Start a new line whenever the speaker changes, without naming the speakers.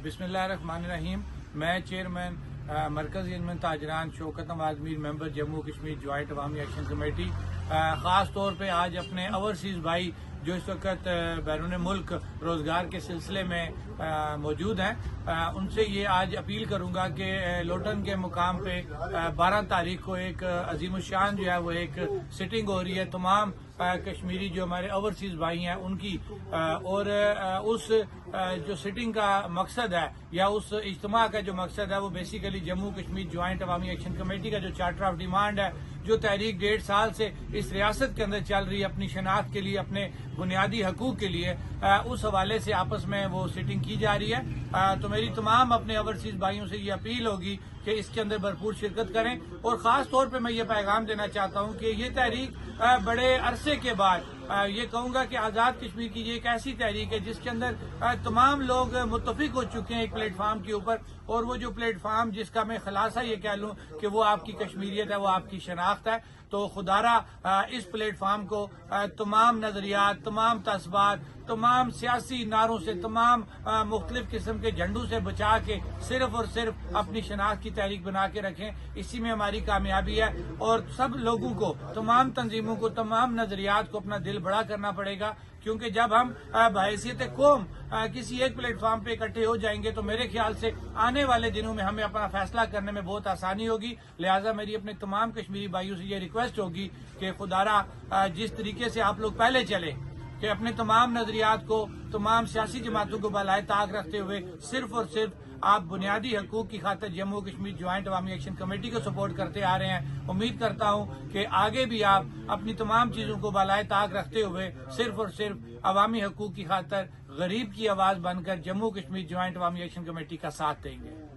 बिस्मिल्लाहिर्रहमानिर्रहीम। मैं चेयरमैन मरकज़ी अंजुमन ताजरान शौकत नवाज़ मीर मेंबर जम्मू कश्मीर जॉइंट अवामी एक्शन कमेटी ख़ास तौर पे आज अपने ओवरसीज़ भाई जो इस वक्त बैरून मुल्क रोज़गार के सिलसिले में मौजूद हैं उनसे ये आज अपील करूंगा कि लोटन के मुकाम पे 12 तारीख को एक अजीमुशान जो है वो एक सिटिंग हो रही है तमाम कश्मीरी जो हमारे ओवरसीज़ भाई हैं उनकी और उस जो सिटिंग का मकसद है या उस इज्तिमा का जो मकसद है वो बेसिकली जम्मू कश्मीर जॉइंट अवामी एक्शन कमेटी का जो चार्टर ऑफ डिमांड है जो तहरीक 1.5 साल से इस रियासत के अंदर चल रही है अपनी शनाख्त के लिए अपने बुनियादी हकूक के लिए उस हवाले से आपस में वो सिटिंग की जा रही है। तो मेरी तमाम अपने ओवरसीज़ भाइयों से ये अपील होगी कि इसके अंदर भरपूर शिरकत करें और ख़ास तौर पे मैं ये पैगाम देना चाहता हूँ कि ये तहरीक बड़े अरसे के बाद ये कहूँगा कि आज़ाद कश्मीर की ये एक ऐसी तहरीक है जिसके अंदर तमाम लोग मुत्तफिक हो चुके हैं एक प्लेटफार्म के ऊपर और वो जो प्लेटफार्म जिसका मैं खुलासा ये कह लूँ कि वो आपकी कश्मीरियत है वो आपकी शनाख्त है। तो खुदारा इस प्लेटफार्म को तमाम नजरियात तमाम तस्बात तमाम सियासी नारों से तमाम मुख्तलिफ किस्म के झंडों से बचा के सिर्फ और सिर्फ अपनी शनाख्त की तहरीक बना के रखें। इसी में हमारी कामयाबी है और सब लोगों को तमाम तंजीमों को तमाम नजरियात को अपना दिल बड़ा करना पड़ेगा क्योंकि जब हम बहैसियत कौम किसी एक प्लेटफार्म पे इकट्ठे हो जाएंगे तो मेरे ख्याल से आने वाले दिनों में हमें अपना फैसला करने में बहुत आसानी होगी। लिहाजा मेरी अपने तमाम कश्मीरी भाइयों से ये रिक्वेस्ट होगी कि खुदारा जिस तरीके से आप लोग पहले चले कि अपने तमाम नजरियात को तमाम सियासी जमातों को बलाए ताक रखते हुए सिर्फ और सिर्फ आप बुनियादी हकूक की खातिर जम्मू कश्मीर ज्वाइंट अवामी एक्शन कमेटी को सपोर्ट करते आ रहे हैं। उम्मीद करता हूं कि आगे भी आप अपनी तमाम चीजों को बलाए ताक रखते हुए सिर्फ और सिर्फ अवामी हकूक की खातिर गरीब की आवाज बनकर जम्मू कश्मीर ज्वाइंट अवामी एक्शन कमेटी का साथ देंगे।